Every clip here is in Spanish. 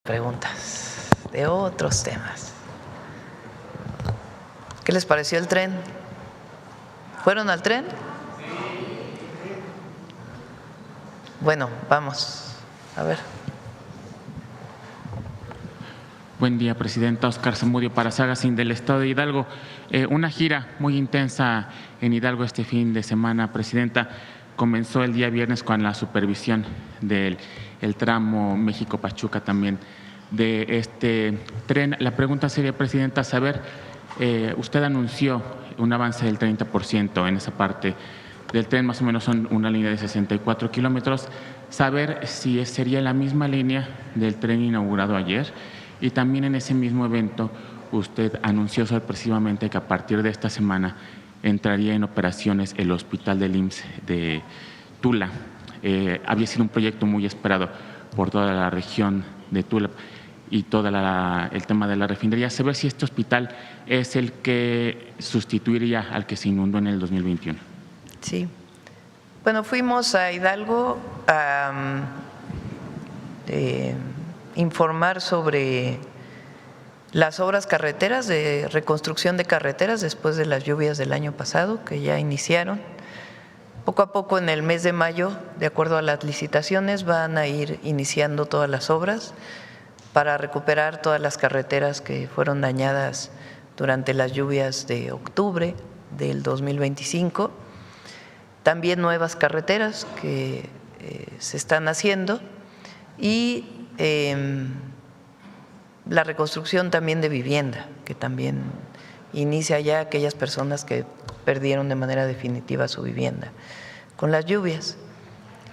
Preguntas de otros temas. ¿Qué les pareció el tren? ¿Fueron al tren? Bueno, vamos a ver. Buen día, Presidenta. Oscar Zamudio para Sagacín del Estado de Hidalgo. Una gira muy intensa en Hidalgo este fin de semana, Presidenta. Comenzó el día viernes con la supervisión del tramo México-Pachuca también de este tren. La pregunta sería, Presidenta, saber, usted anunció un avance del 30% en esa parte del tren, más o menos son una línea de 64 kilómetros, saber si sería la misma línea del tren inaugurado ayer. Y también en ese mismo evento usted anunció sorpresivamente que a partir de esta semana entraría en operaciones el hospital del IMSS de Tula. Había sido un proyecto muy esperado por toda la región de Tula y todo el tema de la refinería. Saber si este hospital es el que sustituiría al que se inundó en el 2021. Sí. Bueno, fuimos a Hidalgo a informar sobre las obras carreteras, de reconstrucción de carreteras después de las lluvias del año pasado, que ya iniciaron. Poco a poco en el mes de mayo, de acuerdo a las licitaciones, van a ir iniciando todas las obras para recuperar todas las carreteras que fueron dañadas durante las lluvias de octubre del 2025. También nuevas carreteras que se están haciendo y la reconstrucción también de vivienda, que también inicia ya aquellas personas que perdieron de manera definitiva su vivienda con las lluvias.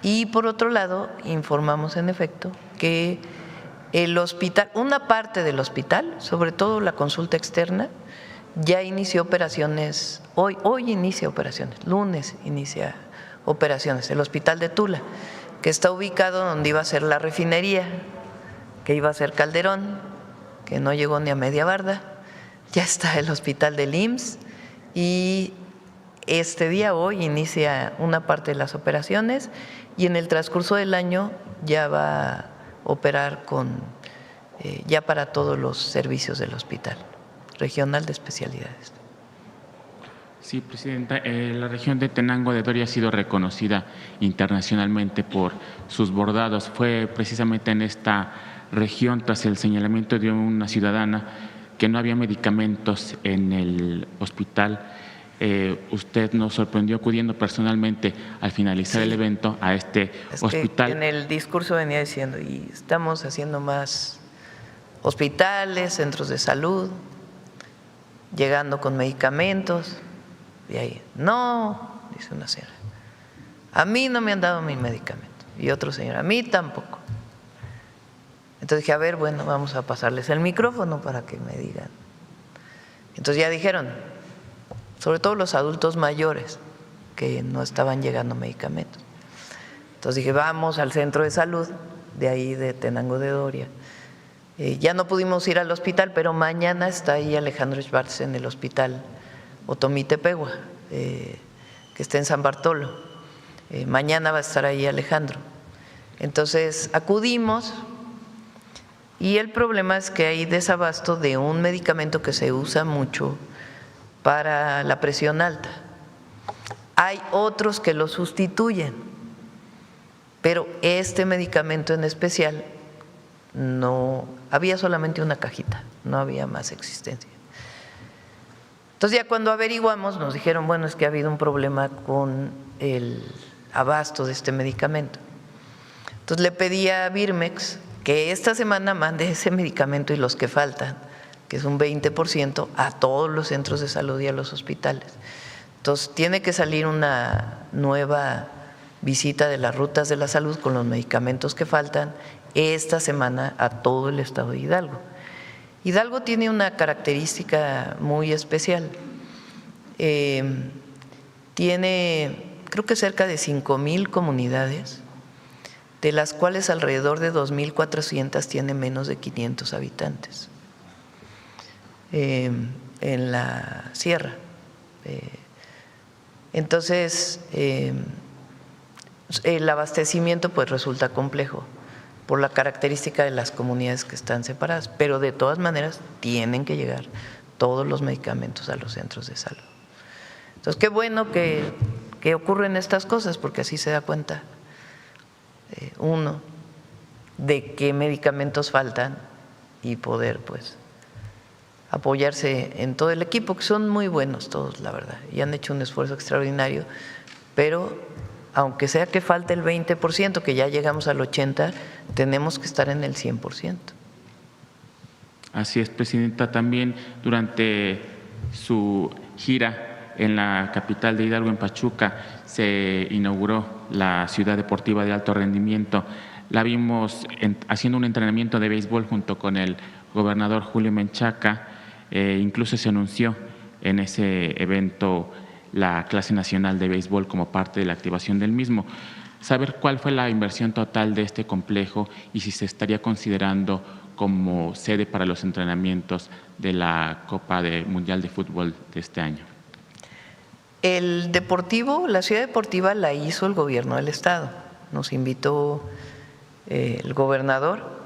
Y por otro lado, informamos en efecto que el hospital, una parte del hospital, sobre todo la consulta externa, ya inició operaciones, hoy inicia operaciones, lunes inicia operaciones, el hospital de Tula, que está ubicado donde iba a ser la refinería, que iba a ser Calderón, que no llegó ni a media barda. Ya está el hospital del IMSS y este día, hoy, inicia una parte de las operaciones y en el transcurso del año ya va a operar ya para todos los servicios del Hospital Regional de Especialidades. Sí, Presidenta, la región de Tenango de Doria ha sido reconocida internacionalmente por sus bordados. Fue precisamente en esta región, tras el señalamiento de una ciudadana que no había medicamentos en el hospital. Usted nos sorprendió acudiendo personalmente al finalizar el evento a este hospital. En el discurso venía diciendo, y estamos haciendo más hospitales, centros de salud, llegando con medicamentos. Y ahí, no, dice una señora, a mí no me han dado mi medicamento. Y otro señor, a mí tampoco. Entonces dije, a ver, bueno, vamos a pasarles el micrófono para que me digan. Entonces ya dijeron, sobre todo los adultos mayores, que no estaban llegando medicamentos. Entonces dije, vamos al centro de salud, de ahí de Tenango de Doria. Ya no pudimos ir al hospital, pero mañana está ahí Alejandro Schwartz en el hospital Otomí Tepehua, que está en San Bartolo. Mañana va a estar ahí Alejandro. Entonces acudimos y el problema es que hay desabasto de un medicamento que se usa mucho para la presión alta. Hay otros que lo sustituyen, pero este medicamento en especial no, había solamente una cajita, no había más existencia. Entonces ya cuando averiguamos nos dijeron, bueno, es que ha habido un problema con el abasto de este medicamento. Entonces le pedí a Birmex que esta semana mande ese medicamento y los que faltan, que es un 20%, a todos los centros de salud y a los hospitales. Entonces tiene que salir una nueva visita de las rutas de la salud con los medicamentos que faltan esta semana a todo el estado de Hidalgo. Hidalgo tiene una característica muy especial. Tiene, creo que cerca de 5,000 comunidades, de las cuales alrededor de 2,400 tiene menos de 500 habitantes en la sierra. Entonces, el abastecimiento pues resulta complejo. por la característica de las comunidades que están separadas, pero de todas maneras tienen que llegar todos los medicamentos a los centros de salud. Entonces, qué bueno que ocurren estas cosas, porque así se da cuenta uno de qué medicamentos faltan y poder pues apoyarse en todo el equipo, que son muy buenos todos, la verdad, y han hecho un esfuerzo extraordinario, pero aunque sea que falte el 20%, que ya llegamos al 80%, tenemos que estar en el 100%. Así es, presidenta. También durante su gira en la capital de Hidalgo, en Pachuca, se inauguró la ciudad deportiva de alto rendimiento. La vimos haciendo un entrenamiento de béisbol junto con el gobernador Julio Menchaca. Incluso se anunció en ese evento la clase nacional de béisbol como parte de la activación del mismo. Saber cuál fue la inversión total de este complejo y si se estaría considerando como sede para los entrenamientos de la Copa Mundial de Fútbol de este año. El deportivo, la ciudad deportiva la hizo el gobierno del estado. Nos invitó el gobernador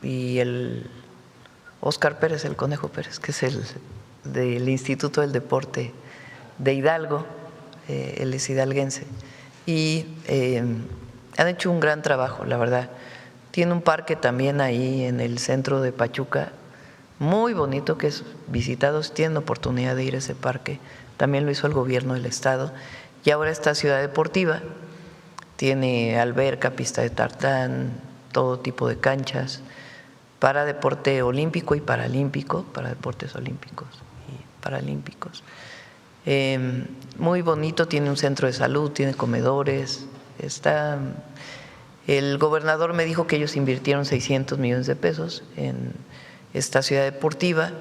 y el Óscar Pérez, el Conejo Pérez, que es el del Instituto del Deporte de Hidalgo, él es hidalguense, y han hecho un gran trabajo, la verdad. Tiene un parque también ahí en el centro de Pachuca, muy bonito, que es visitado. Si tienen oportunidad de ir a ese parque, también lo hizo el gobierno del estado. Y ahora esta ciudad deportiva tiene alberca, pista de tartán, todo tipo de canchas para deporte olímpico y paralímpico, para deportes olímpicos y paralímpicos. Muy bonito, tiene un centro de salud, tiene comedores. El gobernador me dijo que ellos invirtieron 600 millones de pesos en esta ciudad deportiva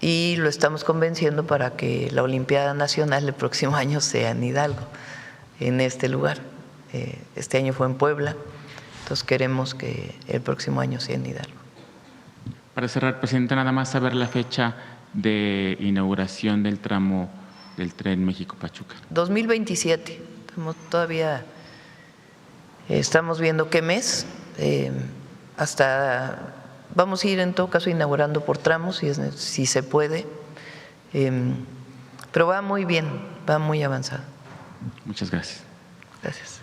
y lo estamos convenciendo para que la Olimpiada Nacional el próximo año sea en Hidalgo, en este lugar. Este año fue en Puebla, entonces queremos que el próximo año sea en Hidalgo. Para cerrar, presidente, nada más saber la fecha de inauguración del tramo del tren México-Pachuca. 2027, todavía estamos viendo qué mes, vamos a ir en todo caso inaugurando por tramos si se puede, pero va muy bien, va muy avanzado. Muchas gracias. Gracias.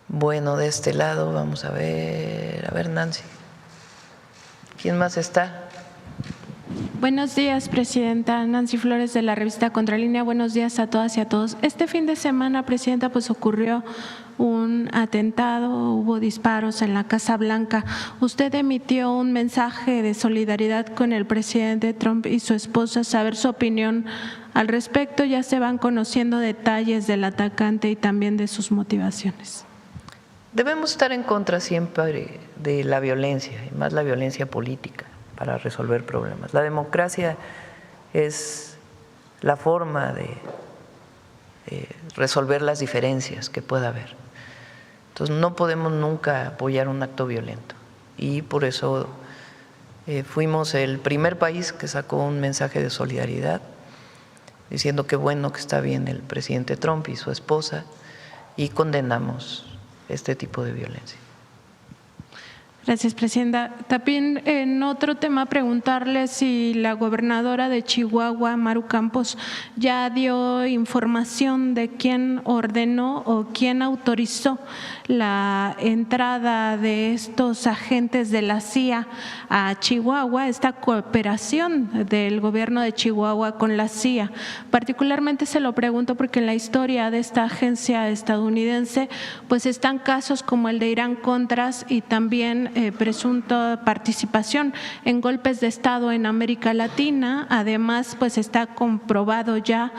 Bueno, de este lado vamos a ver Nancy. ¿Quién más está? Buenos días, presidenta. Nancy Flores de la revista Contralínea. Buenos días a todas y a todos. Este fin de semana, presidenta, pues ocurrió un atentado, hubo disparos en la Casa Blanca. Usted emitió un mensaje de solidaridad con el presidente Trump y su esposa. Saber su opinión al respecto. Ya se van conociendo detalles del atacante y también de sus motivaciones. Debemos estar en contra siempre de la violencia, y más la violencia política, para resolver problemas. La democracia es la forma de resolver las diferencias que pueda haber. Entonces no podemos nunca apoyar un acto violento y por eso fuimos el primer país que sacó un mensaje de solidaridad diciendo que bueno que está bien el presidente Trump y su esposa y condenamos este tipo de violencia. Gracias, presidenta. También en otro tema preguntarle si la gobernadora de Chihuahua, Maru Campos, ya dio información de quién ordenó o quién autorizó la entrada de estos agentes de la CIA a Chihuahua, esta cooperación del gobierno de Chihuahua con la CIA. Particularmente se lo pregunto porque en la historia de esta agencia estadounidense pues están casos como el de Irán Contras y también presunta participación en golpes de Estado en América Latina. Además, pues está comprobado ya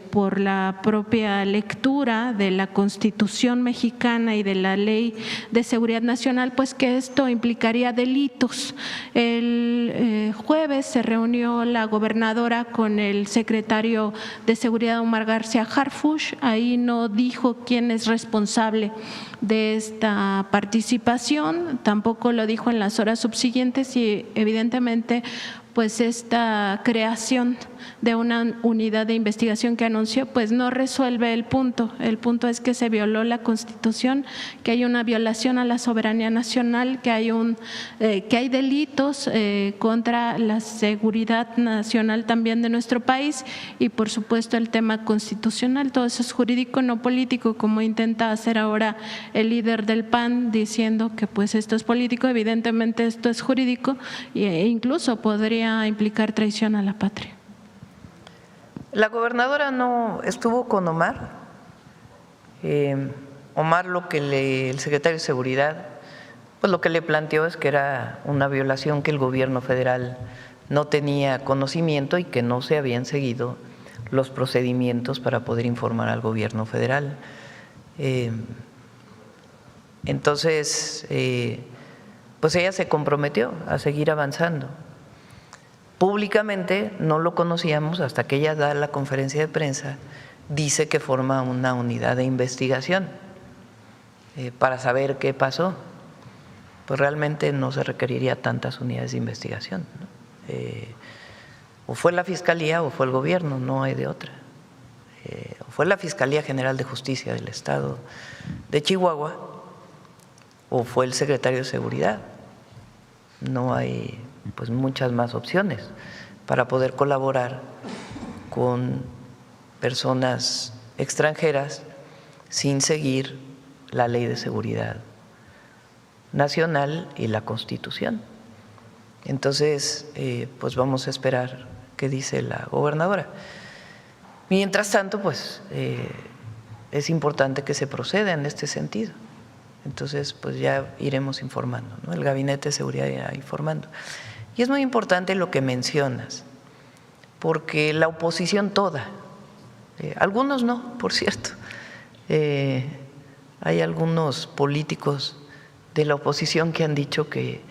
por la propia lectura de la Constitución mexicana y de la Ley de Seguridad Nacional, pues que esto implicaría delitos. El jueves se reunió la gobernadora con el secretario de Seguridad, Omar García Harfuch. Ahí no dijo quién es responsable de esta participación, tampoco lo dijo en las horas subsiguientes y evidentemente pues esta creación de una unidad de investigación que anunció pues no resuelve el punto. El punto es que se violó la Constitución, que hay una violación a la soberanía nacional, que hay delitos contra la seguridad nacional también de nuestro país y por supuesto el tema constitucional. Todo eso es jurídico, no político, como intenta hacer ahora el líder del PAN diciendo que pues esto es político. Evidentemente esto es jurídico e incluso podría implicar traición a la patria. La gobernadora no estuvo con Omar. Omar, el secretario de Seguridad, pues lo que le planteó es que era una violación, que el gobierno federal no tenía conocimiento y que no se habían seguido los procedimientos para poder informar al gobierno federal. Entonces, pues ella se comprometió a seguir avanzando. Públicamente no lo conocíamos hasta que ella da la conferencia de prensa, dice que forma una unidad de investigación para saber qué pasó. Pues realmente no se requeriría tantas unidades de investigación, ¿no? O fue la Fiscalía o fue el gobierno, no hay de otra. O fue la Fiscalía General de Justicia del Estado de Chihuahua o fue el secretario de Seguridad. No hay pues muchas más opciones para poder colaborar con personas extranjeras sin seguir la Ley de Seguridad Nacional y la Constitución. Entonces, pues vamos a esperar qué dice la gobernadora. Mientras tanto, pues es importante que se proceda en este sentido. Entonces, pues ya iremos informando, ¿no? El Gabinete de Seguridad irá informando. Y es muy importante lo que mencionas, porque la oposición toda, algunos no, por cierto, hay algunos políticos de la oposición que han dicho que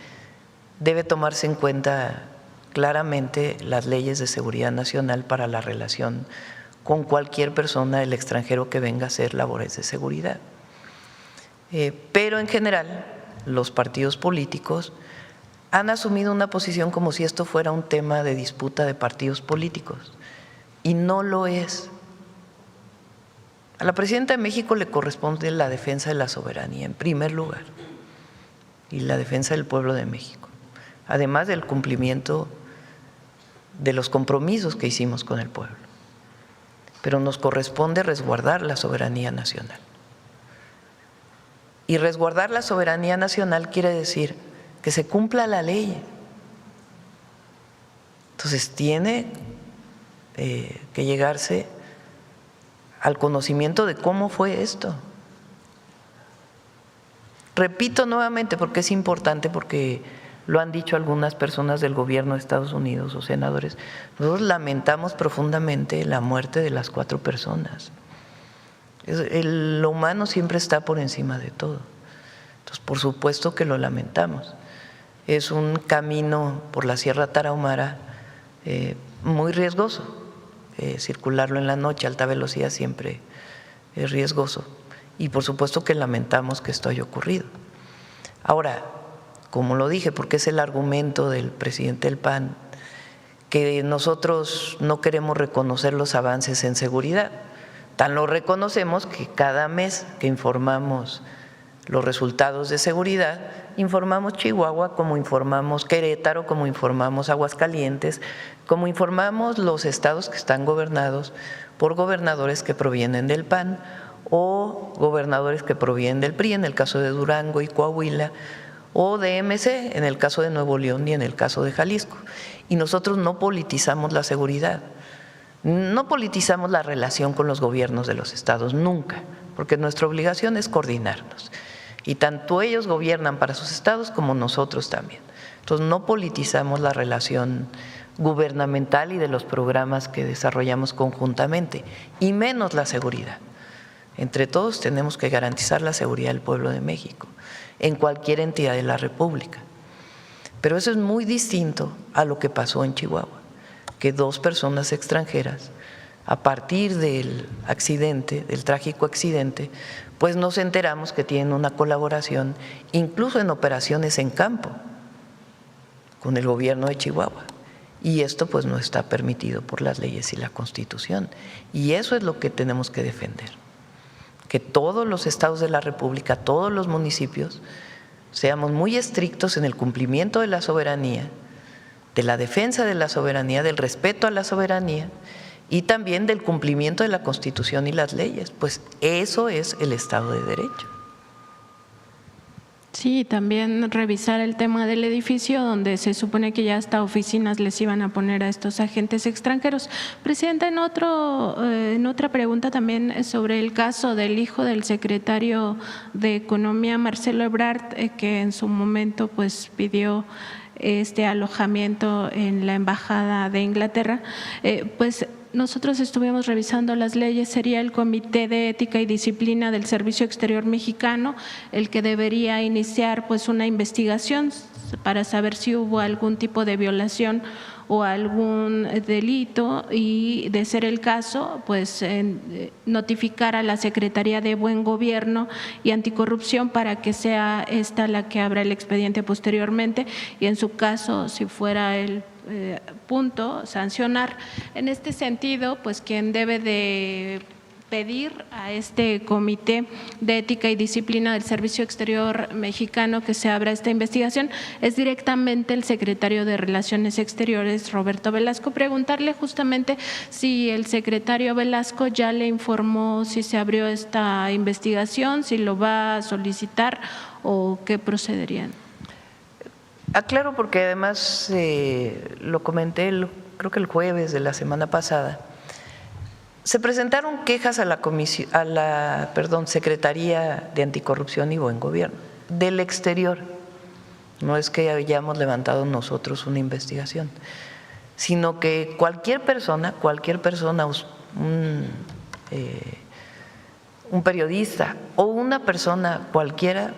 debe tomarse en cuenta claramente las leyes de seguridad nacional para la relación con cualquier persona del extranjero que venga a hacer labores de seguridad. Pero en general los partidos políticos han asumido una posición como si esto fuera un tema de disputa de partidos políticos y no lo es. A la presidenta de México le corresponde la defensa de la soberanía en primer lugar y la defensa del pueblo de México, además del cumplimiento de los compromisos que hicimos con el pueblo. Pero nos corresponde resguardar la soberanía nacional. Y resguardar la soberanía nacional quiere decir que se cumpla la ley. Entonces tiene que llegarse al conocimiento de cómo fue esto. Repito nuevamente porque es importante, porque lo han dicho algunas personas del gobierno de Estados Unidos o senadores, nosotros lamentamos profundamente la muerte de las 4 personas. Lo humano siempre está por encima de todo. Entonces, por supuesto que lo lamentamos. Es un camino por la Sierra Tarahumara muy riesgoso. Circularlo en la noche a alta velocidad siempre es riesgoso. Y por supuesto que lamentamos que esto haya ocurrido. Ahora, como lo dije, porque es el argumento del presidente del PAN, que nosotros no queremos reconocer los avances en seguridad. Tan lo reconocemos que cada mes que informamos los resultados de seguridad, informamos Chihuahua, como informamos Querétaro, como informamos Aguascalientes, como informamos los estados que están gobernados por gobernadores que provienen del PAN o gobernadores que provienen del PRI, en el caso de Durango y Coahuila, o de MC, en el caso de Nuevo León y en el caso de Jalisco. Y nosotros no politizamos la seguridad. No politizamos la relación con los gobiernos de los estados, nunca, porque nuestra obligación es coordinarnos. Y tanto ellos gobiernan para sus estados como nosotros también. Entonces, no politizamos la relación gubernamental y de los programas que desarrollamos conjuntamente, y menos la seguridad. Entre todos tenemos que garantizar la seguridad del pueblo de México, en cualquier entidad de la República. Pero eso es muy distinto a lo que pasó en Chihuahua, que 2 personas extranjeras a partir del accidente, del trágico accidente, pues nos enteramos que tienen una colaboración incluso en operaciones en campo con el gobierno de Chihuahua. Y esto pues no está permitido por las leyes y la Constitución. Y eso es lo que tenemos que defender, que todos los estados de la República, todos los municipios, seamos muy estrictos en el cumplimiento de la soberanía, de la defensa de la soberanía, del respeto a la soberanía y también del cumplimiento de la Constitución y las leyes, pues eso es el Estado de Derecho. Sí, también revisar el tema del edificio donde se supone que ya hasta oficinas les iban a poner a estos agentes extranjeros. Presidenta, en otra pregunta también sobre el caso del hijo del secretario de Economía, Marcelo Ebrard, que en su momento pues pidió este alojamiento en la Embajada de Inglaterra, pues nosotros estuvimos revisando las leyes, sería el Comité de Ética y Disciplina del Servicio Exterior Mexicano el que debería iniciar pues una investigación para saber si hubo algún tipo de violación o algún delito y, de ser el caso, pues notificar a la Secretaría de Buen Gobierno y Anticorrupción para que sea esta la que abra el expediente posteriormente y, en su caso, si fuera el punto, sancionar. En este sentido, pues quien debe de pedir a este Comité de Ética y Disciplina del Servicio Exterior Mexicano que se abra esta investigación es directamente el secretario de Relaciones Exteriores, Roberto Velasco. Preguntarle justamente si el secretario Velasco ya le informó si se abrió esta investigación, si lo va a solicitar o qué procederían. Aclaro porque además lo comenté creo que el jueves de la semana pasada. Se presentaron quejas a la Secretaría de Anticorrupción y Buen Gobierno del exterior. No es que hayamos levantado nosotros una investigación, sino que cualquier persona, un periodista o una persona cualquiera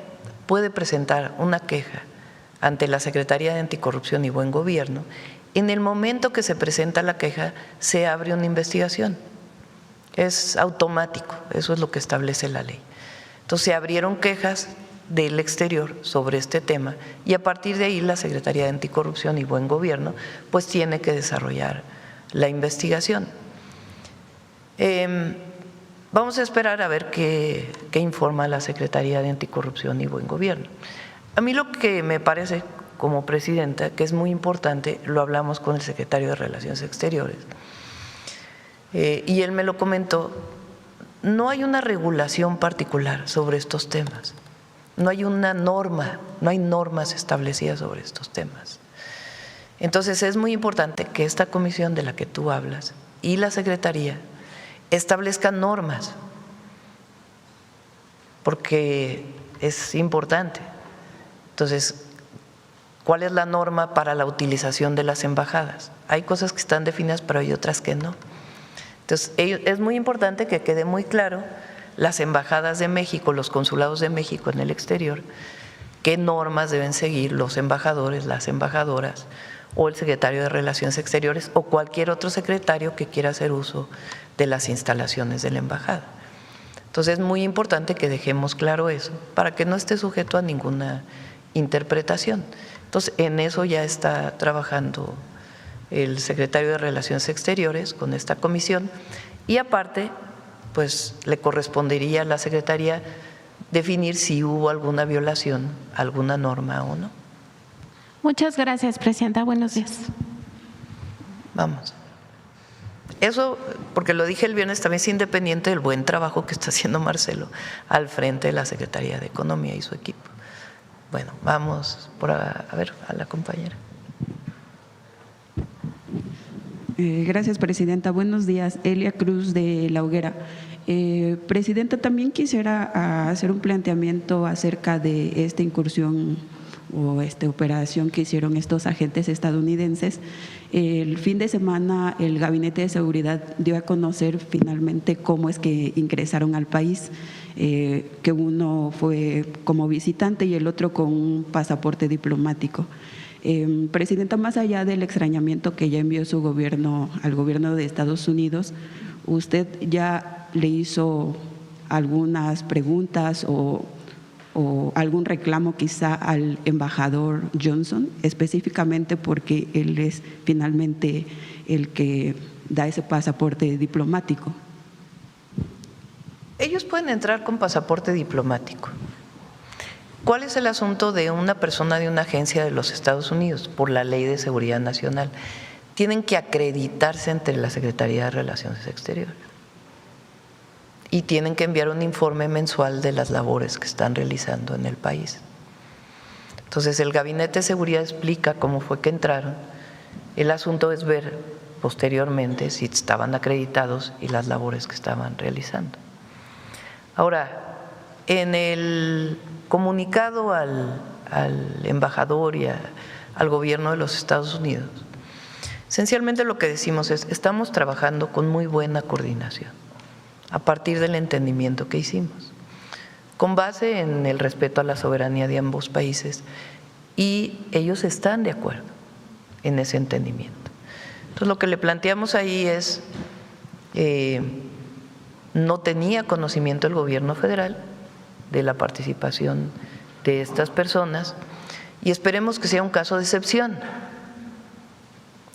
puede presentar una queja ante la Secretaría de Anticorrupción y Buen Gobierno. En el momento que se presenta la queja, se abre una investigación. Es automático, eso es lo que establece la ley. Entonces se abrieron quejas del exterior sobre este tema y a partir de ahí la Secretaría de Anticorrupción y Buen Gobierno pues tiene que desarrollar la investigación. Vamos a esperar a ver qué informa la Secretaría de Anticorrupción y Buen Gobierno. A mí lo que me parece como presidenta que es muy importante, lo hablamos con el secretario de Relaciones Exteriores, y él me lo comentó, no hay una regulación particular sobre estos temas, no hay una norma, no hay normas establecidas sobre estos temas. Entonces es muy importante que esta comisión de la que tú hablas y la Secretaría establezcan normas, porque es importante. Entonces, ¿cuál es la norma para la utilización de las embajadas? Hay cosas que están definidas, pero hay otras que no. Entonces, es muy importante que quede muy claro las embajadas de México, los consulados de México en el exterior, qué normas deben seguir los embajadores, las embajadoras o el secretario de Relaciones Exteriores o cualquier otro secretario que quiera hacer uso de las instalaciones de la embajada. Entonces, es muy importante que dejemos claro eso para que no esté sujeto a ninguna interpretación. Entonces, en eso ya está trabajando el secretario de Relaciones Exteriores con esta comisión y aparte, pues le correspondería a la Secretaría definir si hubo alguna violación, alguna norma o no. Muchas gracias, Presidenta. Buenos días. Vamos. Eso, porque lo dije el viernes, también es independiente del buen trabajo que está haciendo Marcelo al frente de la Secretaría de Economía y su equipo. Bueno, vamos a ver a la compañera. Gracias, Presidenta. Buenos días. Elia Cruz, de La Hoguera. Presidenta, también quisiera hacer un planteamiento acerca de esta incursión o esta operación que hicieron estos agentes estadounidenses. El fin de semana el Gabinete de Seguridad dio a conocer finalmente cómo es que ingresaron al país, que uno fue como visitante y el otro con un pasaporte diplomático. Presidenta, más allá del extrañamiento que ya envió su gobierno al gobierno de Estados Unidos, ¿Usted ya le hizo algunas preguntas o algún reclamo quizá al embajador Johnson, específicamente porque él es finalmente el que da ese pasaporte diplomático? Ellos pueden entrar con pasaporte diplomático. ¿Cuál es el asunto de una persona de una agencia de los Estados Unidos? Por la Ley de Seguridad Nacional. Tienen que acreditarse ante la Secretaría de Relaciones Exteriores y tienen que enviar un informe mensual de las labores que están realizando en el país. Entonces, el Gabinete de Seguridad explica cómo fue que entraron. El asunto es ver posteriormente si estaban acreditados y las labores que estaban realizando. Ahora, en el comunicado al embajador y al gobierno de los Estados Unidos, esencialmente lo que decimos es: estamos trabajando con muy buena coordinación a partir del entendimiento que hicimos, con base en el respeto a la soberanía de ambos países, y ellos están de acuerdo en ese entendimiento. Entonces, lo que le planteamos ahí es, no tenía conocimiento el gobierno federal de la participación de estas personas y esperemos que sea un caso de excepción,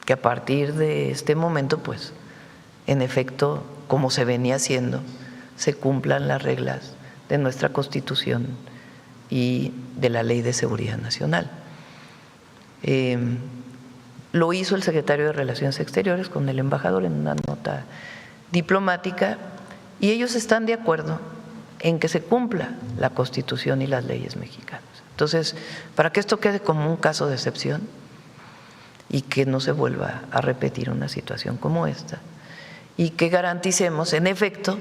que a partir de este momento, pues, en efecto, como se venía haciendo, se cumplan las reglas de nuestra Constitución y de la Ley de Seguridad Nacional. Lo hizo el secretario de Relaciones Exteriores con el embajador en una nota diplomática y ellos están de acuerdo en que se cumpla la Constitución y las leyes mexicanas. Entonces, para que esto quede como un caso de excepción y que no se vuelva a repetir una situación como esta, y que garanticemos, en efecto,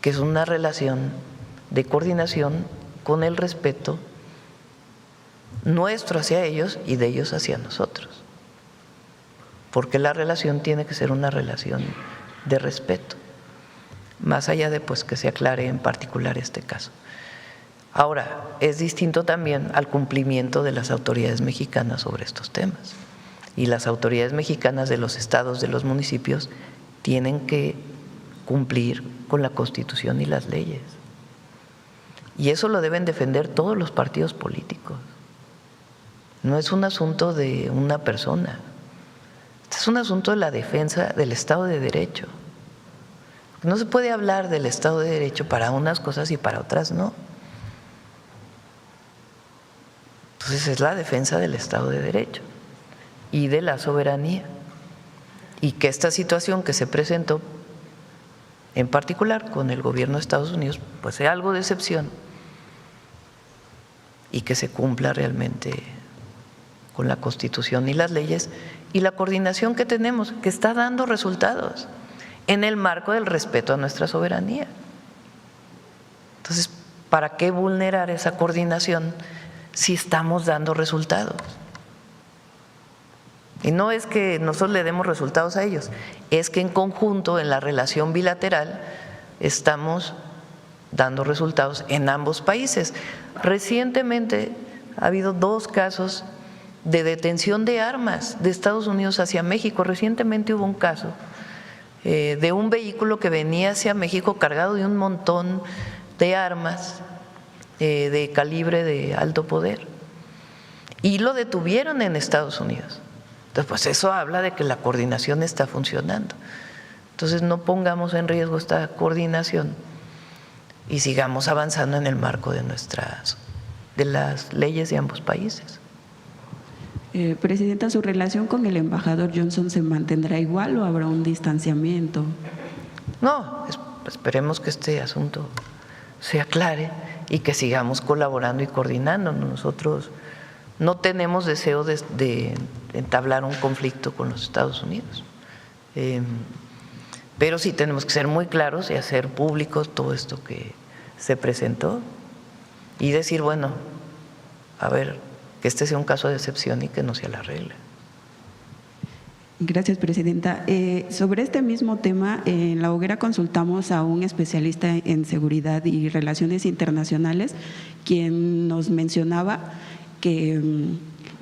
que es una relación de coordinación con el respeto nuestro hacia ellos y de ellos hacia nosotros, porque la relación tiene que ser una relación de respeto, más allá de pues que se aclare en particular este caso. Ahora, es distinto también al cumplimiento de las autoridades mexicanas sobre estos temas, y las autoridades mexicanas de los estados, de los municipios, tienen que cumplir con la Constitución y las leyes, y eso lo deben defender todos los partidos políticos. No es un asunto de una persona, es un asunto de la defensa del Estado de Derecho. No se puede hablar del Estado de Derecho para unas cosas y para otras no. Entonces es la defensa del Estado de Derecho y de la soberanía, y que esta situación que se presentó en particular con el gobierno de Estados Unidos pues sea algo de excepción y que se cumpla realmente con la Constitución y las leyes y la coordinación que tenemos, que está dando resultados en el marco del respeto a nuestra soberanía. Entonces, ¿para qué vulnerar esa coordinación si estamos dando resultados? Y no es que nosotros le demos resultados a ellos, es que en conjunto, en la relación bilateral, estamos dando resultados en ambos países. Recientemente ha habido 2 casos de detención de armas de Estados Unidos hacia México. Recientemente hubo un caso de un vehículo que venía hacia México cargado de un montón de armas de calibre de alto poder y lo detuvieron en Estados Unidos. Entonces, pues eso habla de que la coordinación está funcionando. Entonces, no pongamos en riesgo esta coordinación y sigamos avanzando en el marco de las leyes de ambos países. Presidenta, ¿su relación con el embajador Johnson se mantendrá igual o habrá un distanciamiento? No, esperemos que este asunto se aclare y que sigamos colaborando y coordinando. Nosotros no tenemos deseo de entablar un conflicto con los Estados Unidos, pero sí tenemos que ser muy claros y hacer público todo esto que se presentó y decir, bueno, a ver, que este sea un caso de excepción y que no sea la regla. Gracias, Presidenta. Sobre este mismo tema, en La Hoguera consultamos a un especialista en seguridad y relaciones internacionales, quien nos mencionaba que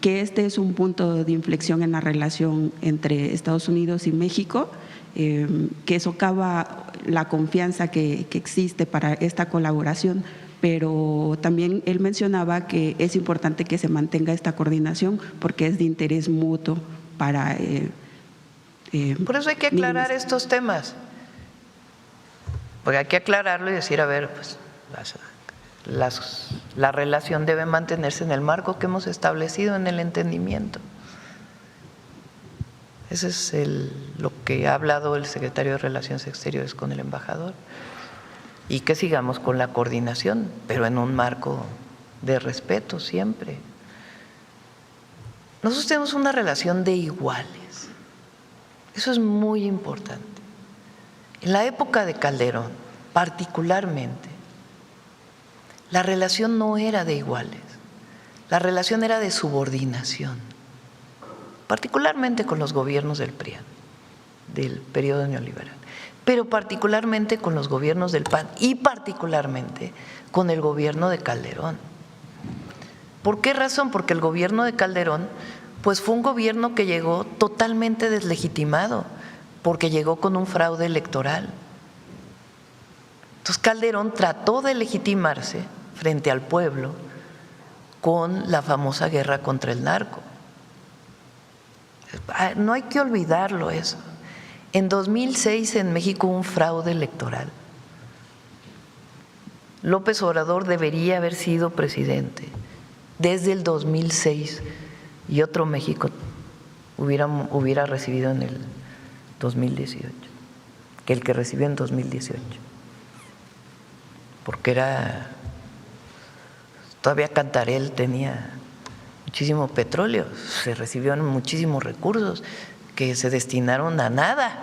este es un punto de inflexión en la relación entre Estados Unidos y México, que socava la confianza que existe para esta colaboración, pero también él mencionaba que es importante que se mantenga esta coordinación porque es de interés mutuo para… Por eso hay que aclarar estos temas, porque hay que aclararlo y decir, a ver, pues la relación debe mantenerse en el marco que hemos establecido en el entendimiento. Ese es lo que ha hablado el secretario de Relaciones Exteriores con el embajador, y que sigamos con la coordinación, pero en un marco de respeto siempre. Nosotros tenemos una relación de iguales, eso es muy importante. En la época de Calderón, particularmente, la relación no era de iguales, la relación era de subordinación, particularmente con los gobiernos del PRI, del periodo neoliberal, pero particularmente con los gobiernos del PAN y particularmente con el gobierno de Calderón. ¿Por qué razón? Porque el gobierno de Calderón pues fue un gobierno que llegó totalmente deslegitimado, porque llegó con un fraude electoral. Entonces Calderón trató de legitimarse frente al pueblo con la famosa guerra contra el narco. No hay que olvidarlo eso. En 2006 en México hubo un fraude electoral. López Obrador debería haber sido presidente desde el 2006 y otro México hubiera recibido en el 2018 que el que recibió en 2018, porque todavía Cantarell tenía muchísimo petróleo, se recibieron muchísimos recursos que se destinaron a nada.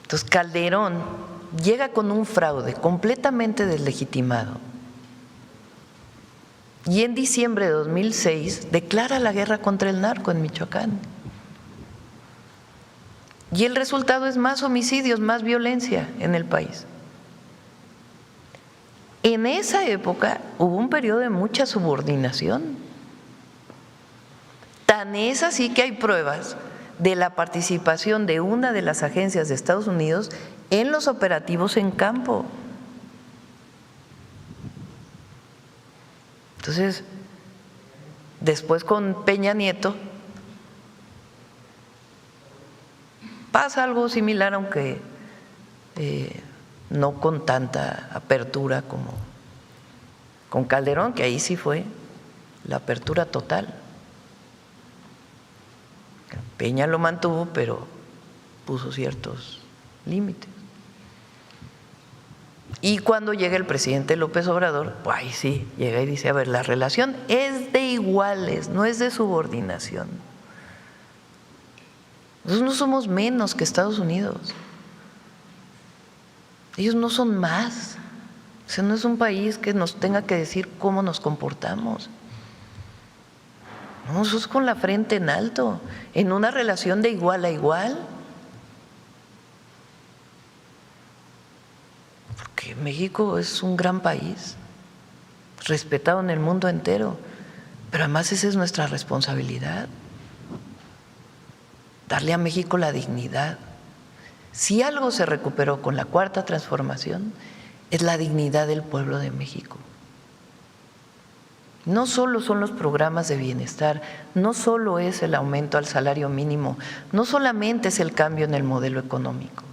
Entonces Calderón llega con un fraude completamente deslegitimado y en diciembre de 2006 declara la guerra contra el narco en Michoacán. Y el resultado es más homicidios, más violencia en el país. En esa época hubo un periodo de mucha subordinación. Tan es así que hay pruebas de la participación de una de las agencias de Estados Unidos en los operativos en campo. Entonces, después con Peña Nieto pasa algo similar, aunque no con tanta apertura como con Calderón, que ahí sí fue la apertura total. Peña lo mantuvo, pero puso ciertos límites. Y cuando llega el presidente López Obrador, pues ahí sí, llega y dice, a ver, la relación es de iguales, no es de subordinación. Nosotros no somos menos que Estados Unidos. Ellos no son más. O sea, no es un país que nos tenga que decir cómo nos comportamos. No, nosotros con la frente en alto, en una relación de igual a igual. Porque México es un gran país, respetado en el mundo entero, pero además esa es nuestra responsabilidad. Darle a México la dignidad. Si algo se recuperó con la Cuarta Transformación, es la dignidad del pueblo de México. No solo son los programas de bienestar, no solo es el aumento al salario mínimo, no solamente es el cambio en el modelo económico,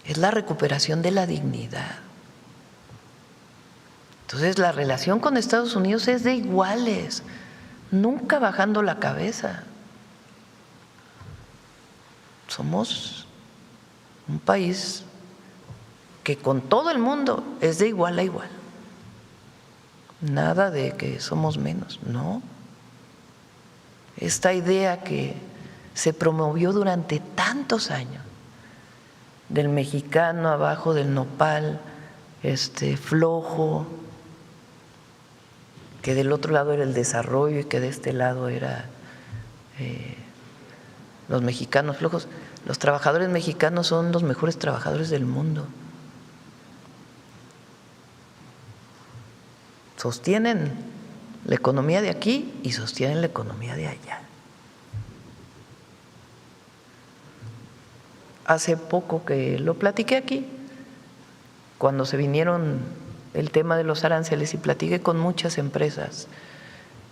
es la recuperación de la dignidad. Entonces, la relación con Estados Unidos es de iguales, nunca bajando la cabeza. Somos un país que con todo el mundo es de igual a igual. Nada de que somos menos, no. Esta idea que se promovió durante tantos años, del mexicano abajo del nopal, flojo, que del otro lado era el desarrollo y que de este lado era los mexicanos flojos. Los trabajadores mexicanos son los mejores trabajadores del mundo. Sostienen la economía de aquí y sostienen la economía de allá. hace poco que lo platiqué aquí, cuando se vinieron el tema de los aranceles, y platiqué con muchas empresas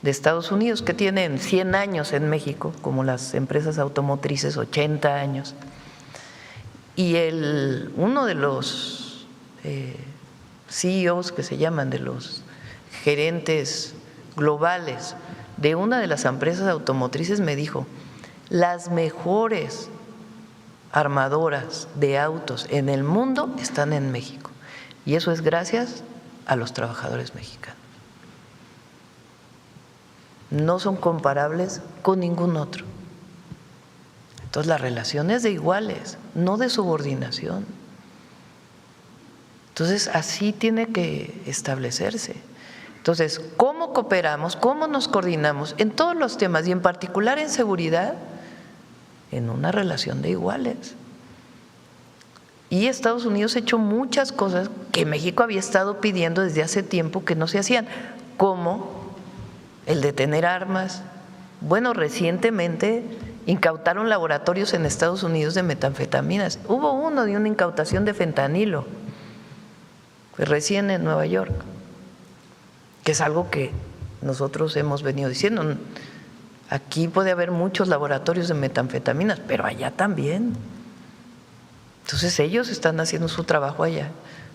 de Estados Unidos que tienen 100 años en México, como las empresas automotrices, 80 años. Y uno de los CEOs que se llaman, de los gerentes globales de una de las empresas automotrices, me dijo: las mejores armadoras de autos en el mundo están en México, y eso es gracias a los trabajadores mexicanos. No son comparables con ningún otro. Entonces la relación es de iguales, no de subordinación. Entonces así tiene que establecerse. Entonces, ¿cómo cooperamos? ¿Cómo nos coordinamos en todos los temas, y en particular en seguridad? En una relación de iguales. Y Estados Unidos ha hecho muchas cosas que México había estado pidiendo desde hace tiempo que no se hacían, como el de tener armas. Bueno, recientemente incautaron laboratorios en Estados Unidos de metanfetaminas. Hubo uno de una incautación de fentanilo, pues recién en Nueva York, que es algo que nosotros hemos venido diciendo. Aquí puede haber muchos laboratorios de metanfetaminas, pero allá también. Entonces ellos están haciendo su trabajo allá,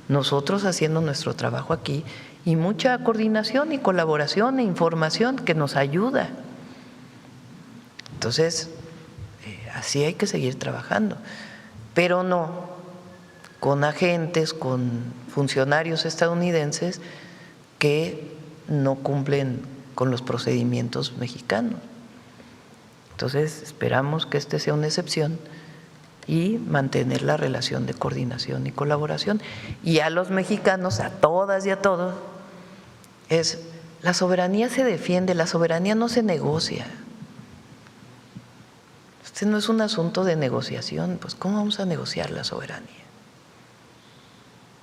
nosotros haciendo nuestro trabajo aquí, y mucha coordinación y colaboración e información que nos ayuda. Entonces, así hay que seguir trabajando, pero no con agentes, con funcionarios estadounidenses que no cumplen con los procedimientos mexicanos. Entonces, esperamos que este sea una excepción y mantener la relación de coordinación y colaboración. Y a los mexicanos, a todas y a todos, la soberanía se defiende, la soberanía no se negocia. Este no es un asunto de negociación, pues ¿cómo vamos a negociar la soberanía?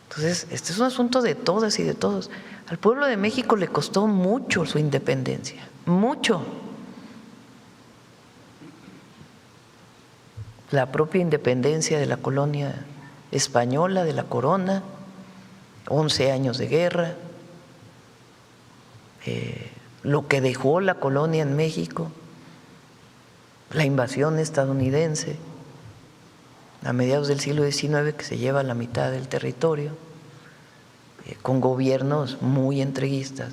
Entonces, este es un asunto de todas y de todos. Al pueblo de México le costó mucho su independencia, mucho. La propia independencia de la colonia española, de la corona, 11 años de guerra, lo que dejó la colonia en México, la invasión estadounidense a mediados del siglo XIX, que se lleva la mitad del territorio, con gobiernos muy entreguistas.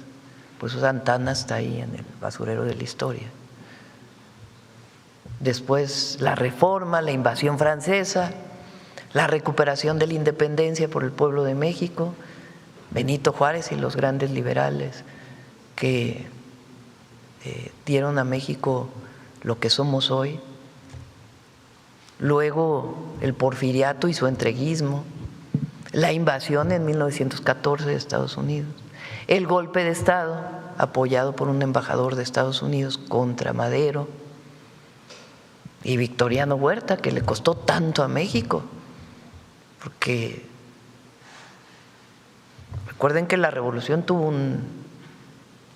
Por eso Santa Anna está ahí en el basurero de la historia. Después la Reforma, la invasión francesa, la recuperación de la independencia por el pueblo de México, Benito Juárez y los grandes liberales que dieron a México lo que somos hoy. Luego el porfiriato y su entreguismo, la invasión en 1914 de Estados Unidos, el golpe de Estado apoyado por un embajador de Estados Unidos contra Madero, y Victoriano Huerta, que le costó tanto a México, porque recuerden que la revolución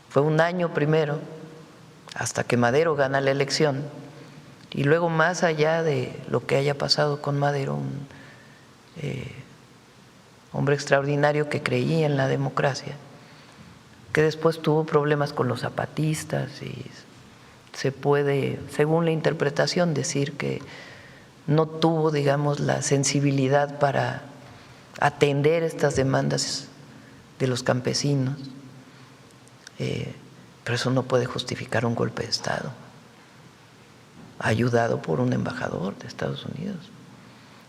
fue un año primero, hasta que Madero gana la elección, y luego, más allá de lo que haya pasado con Madero, un hombre extraordinario que creía en la democracia, que después tuvo problemas con los zapatistas, y se puede, según la interpretación, decir que no tuvo, digamos, la sensibilidad para atender estas demandas de los campesinos, pero eso no puede justificar un golpe de Estado ayudado por un embajador de Estados Unidos.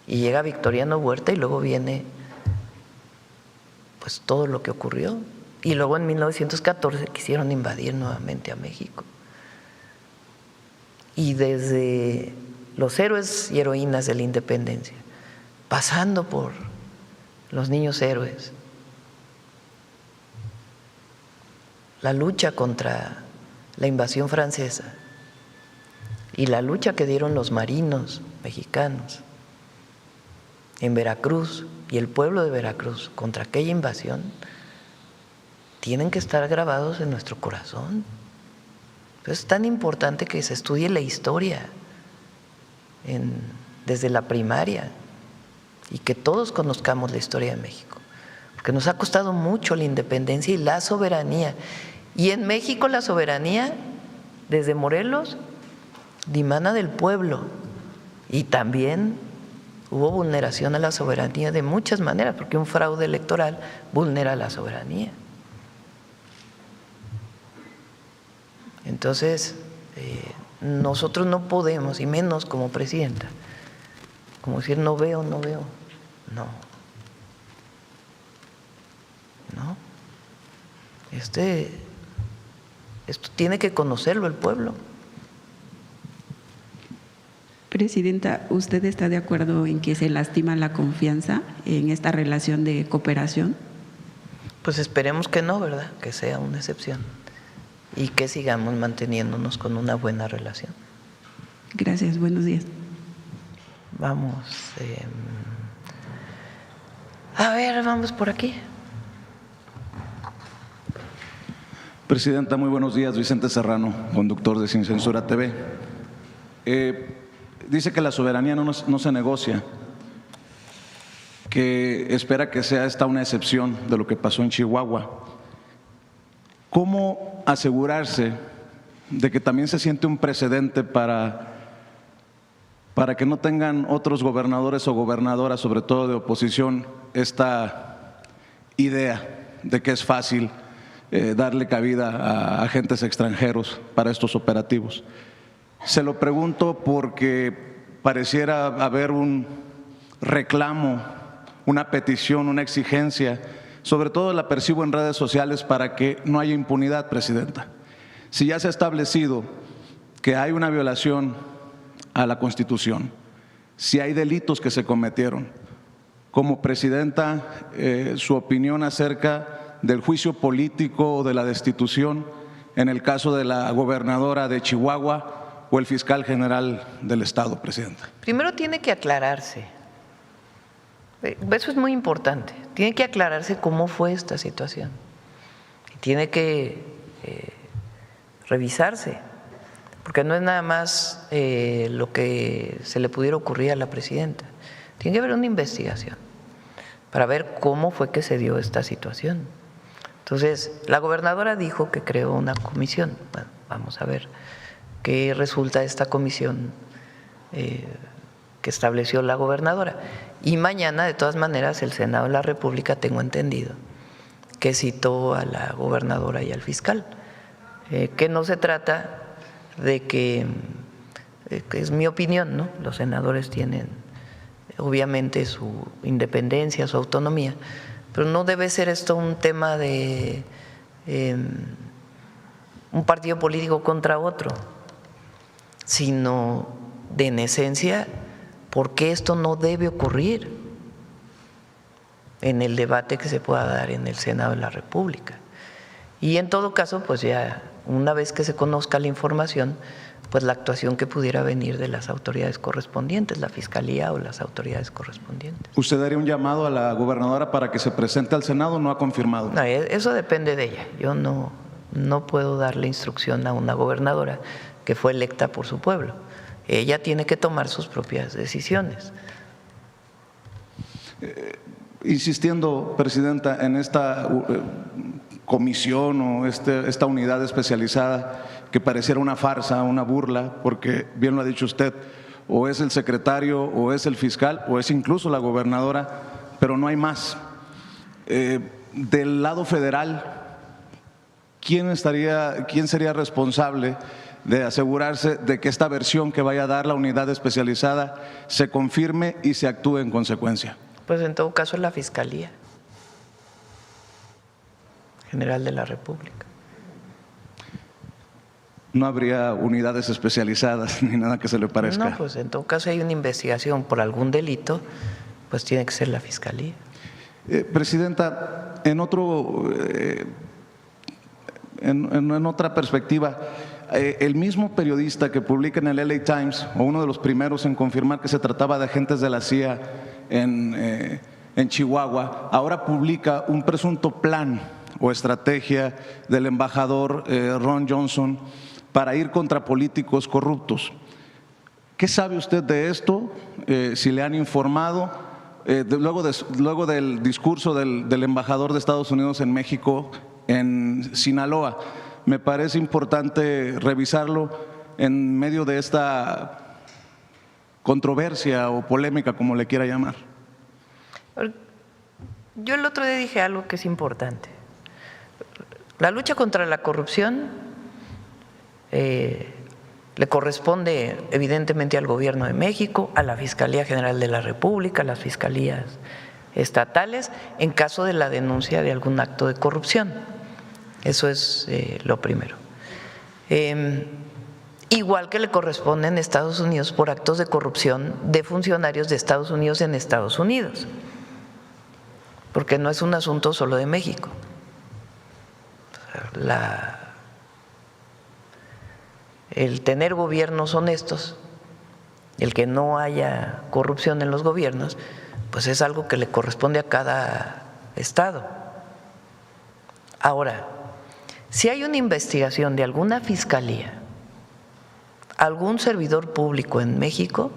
Y llega Victoriano Huerta y luego viene pues todo lo que ocurrió, y luego en 1914 quisieron invadir nuevamente a México. Y desde los héroes y heroínas de la independencia, pasando por los niños héroes, la lucha contra la invasión francesa y la lucha que dieron los marinos mexicanos en Veracruz y el pueblo de Veracruz contra aquella invasión, tienen que estar grabados en nuestro corazón. Es tan importante que se estudie la historia en desde la primaria y que todos conozcamos la historia de México, porque nos ha costado mucho la independencia y la soberanía. Y en México la soberanía, desde Morelos, dimana del pueblo, y también hubo vulneración a la soberanía de muchas maneras, porque un fraude electoral vulnera la soberanía. Entonces, nosotros no podemos, y menos como presidenta, como decir no veo, no. Esto tiene que conocerlo el pueblo. Presidenta, ¿usted está de acuerdo en que se lastima la confianza en esta relación de cooperación? Pues esperemos que no, ¿verdad? Que sea una excepción y que sigamos manteniéndonos con una buena relación. Gracias, buenos días. Vamos, a ver, vamos por aquí. Presidenta, muy buenos días. Vicente Serrano, conductor de Sin Censura TV. Dice que la soberanía no se negocia, que espera que sea esta una excepción de lo que pasó en Chihuahua. ¿Cómo asegurarse de que también se siente un precedente para que no tengan otros gobernadores o gobernadoras, sobre todo de oposición, esta idea de que es fácil darle cabida a agentes extranjeros para estos operativos? Se lo pregunto porque pareciera haber un reclamo, una petición, una exigencia, sobre todo la percibo en redes sociales, para que no haya impunidad, Presidenta. Si ya se ha establecido que hay una violación a la Constitución, si hay delitos que se cometieron, como Presidenta, su opinión acerca del juicio político o de la destitución en el caso de la gobernadora de Chihuahua o el fiscal general del Estado, Presidenta. Primero tiene que aclararse, eso es muy importante, tiene que aclararse cómo fue esta situación, tiene que revisarse, porque no es nada más lo que se le pudiera ocurrir a la presidenta, tiene que haber una investigación para ver cómo fue que se dio esta situación. Entonces, la gobernadora dijo que creó una comisión. Bueno, vamos a ver qué resulta de esta comisión que estableció la gobernadora. Y mañana, de todas maneras, el Senado de la República, tengo entendido, que citó a la gobernadora y al fiscal, que no se trata de que es mi opinión, ¿no? Los senadores tienen obviamente su independencia, su autonomía, pero no debe ser esto un tema de un partido político contra otro, sino de, en esencia, por qué esto no debe ocurrir en el debate que se pueda dar en el Senado de la República. Y en todo caso, pues ya una vez que se conozca la información, pues la actuación que pudiera venir de las autoridades correspondientes, la Fiscalía o las autoridades correspondientes. ¿Usted daría un llamado a la gobernadora para que se presente al Senado? ¿No ha confirmado? No, eso depende de ella. Yo no puedo darle instrucción a una gobernadora que fue electa por su pueblo. Ella tiene que tomar sus propias decisiones. Insistiendo, Presidenta, en esta comisión o esta unidad especializada que pareciera una farsa, una burla, porque bien lo ha dicho usted, o es el secretario, o es el fiscal, o es incluso la gobernadora, pero no hay más. Del lado federal, ¿quién sería responsable de asegurarse de que esta versión que vaya a dar la unidad especializada se confirme y se actúe en consecuencia? Pues en todo caso es la Fiscalía General de la República. ¿No habría unidades especializadas ni nada que se le parezca? No, pues en todo caso hay una investigación por algún delito, pues tiene que ser la Fiscalía. Presidenta, en otra perspectiva, el mismo periodista que publica en el LA Times, o uno de los primeros en confirmar que se trataba de agentes de la CIA en Chihuahua, ahora publica un presunto plan o estrategia del embajador Ron Johnson para ir contra políticos corruptos. ¿Qué sabe usted de esto? Si le han informado. Luego del discurso del embajador de Estados Unidos en México, en Sinaloa, me parece importante revisarlo en medio de esta controversia o polémica, como le quiera llamar. Yo el otro día dije algo que es importante. La lucha contra la corrupción le corresponde evidentemente al Gobierno de México, a la Fiscalía General de la República, a las fiscalías estatales, en caso de la denuncia de algún acto de corrupción. Eso es lo primero. Igual que le corresponde en Estados Unidos por actos de corrupción de funcionarios de Estados Unidos en Estados Unidos, porque no es un asunto solo de México. El tener gobiernos honestos, el que no haya corrupción en los gobiernos, pues es algo que le corresponde a cada estado. Ahora, si hay una investigación de alguna fiscalía, algún servidor público en México,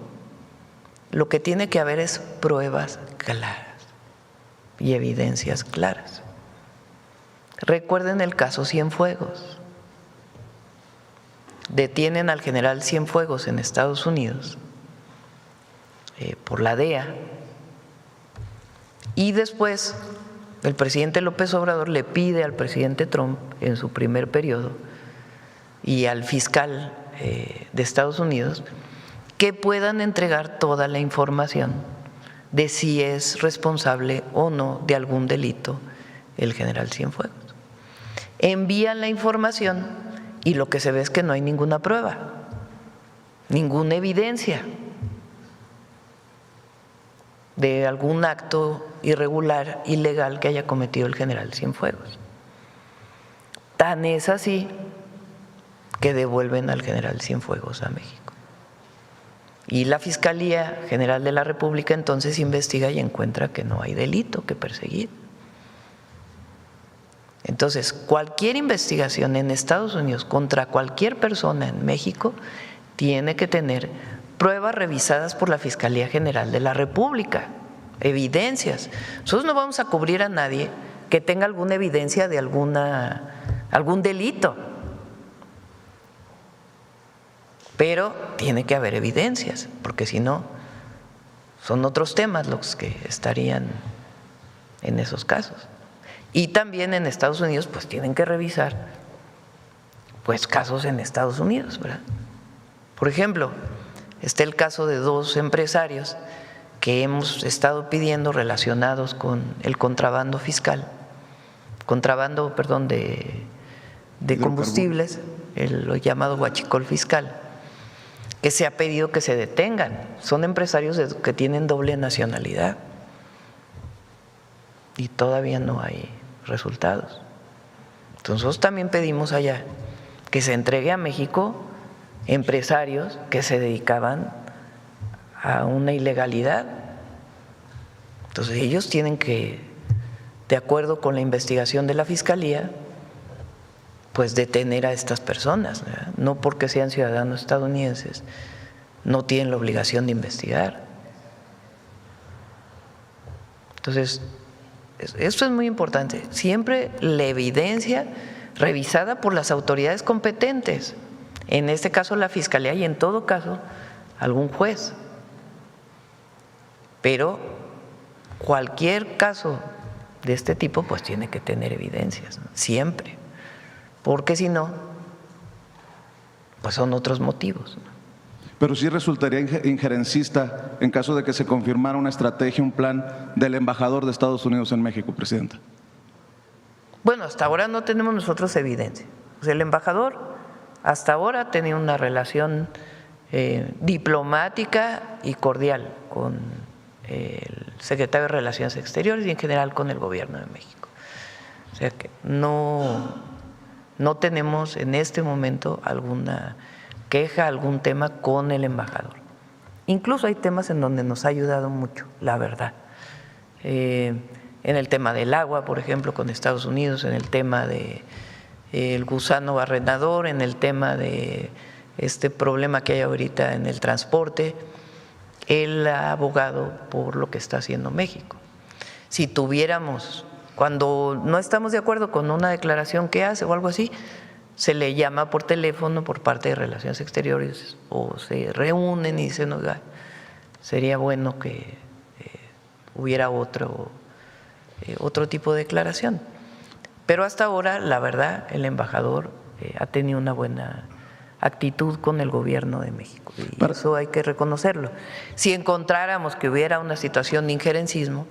lo que tiene que haber es pruebas claras y evidencias claras. Recuerden el caso Cienfuegos. Detienen al general Cienfuegos en Estados Unidos por la DEA, y después el presidente López Obrador le pide al presidente Trump en su primer periodo y al fiscal de Estados Unidos que puedan entregar toda la información de si es responsable o no de algún delito el general Cienfuegos. Envían la información y lo que se ve es que no hay ninguna prueba, ninguna evidencia de algún acto irregular, ilegal que haya cometido el general Cienfuegos. Tan es así que devuelven al general Cienfuegos a México. Y la Fiscalía General de la República entonces investiga y encuentra que no hay delito que perseguir. Entonces, cualquier investigación en Estados Unidos contra cualquier persona en México tiene que tener pruebas revisadas por la Fiscalía General de la República, evidencias. Nosotros no vamos a cubrir a nadie que tenga alguna evidencia de algún delito, pero tiene que haber evidencias, porque si no, son otros temas los que estarían en esos casos. Y también en Estados Unidos pues tienen que revisar pues casos en Estados Unidos, ¿verdad? Por ejemplo, está el caso de dos empresarios que hemos estado pidiendo relacionados con el contrabando fiscal, de combustibles, lo llamado huachicol fiscal, que se ha pedido que se detengan. Son empresarios que tienen doble nacionalidad y todavía no hay resultados. Entonces nosotros también pedimos allá que se entregue a México empresarios que se dedicaban a una ilegalidad. Entonces ellos tienen que, de acuerdo con la investigación de la Fiscalía, pues detener a estas personas, ¿verdad? No porque sean ciudadanos estadounidenses, no tienen la obligación de investigar. Entonces, esto es muy importante. Siempre la evidencia revisada por las autoridades competentes, en este caso la Fiscalía y en todo caso algún juez. Pero cualquier caso de este tipo pues tiene que tener evidencias, ¿no? Siempre, porque si no, pues son otros motivos, ¿no? Pero sí resultaría injerencista en caso de que se confirmara una estrategia, un plan del embajador de Estados Unidos en México, Presidenta. Bueno, hasta ahora no tenemos nosotros evidencia. O sea, el embajador hasta ahora ha tenido una relación diplomática y cordial con el secretario de Relaciones Exteriores y en general con el Gobierno de México. O sea que no tenemos en este momento alguna queja, algún tema con el embajador. Incluso hay temas en donde nos ha ayudado mucho, la verdad. En el tema del agua, por ejemplo, con Estados Unidos, en el tema del gusano barrenador, en el tema de este problema que hay ahorita en el transporte, él ha abogado por lo que está haciendo México. Si tuviéramos, cuando no estamos de acuerdo con una declaración que hace o algo así, se le llama por teléfono por parte de Relaciones Exteriores o se reúnen y dicen, oiga, sería bueno que hubiera otro tipo de declaración. Pero hasta ahora, la verdad, el embajador ha tenido una buena actitud con el gobierno de México y eso hay que reconocerlo. Si encontráramos que hubiera una situación de injerencismo,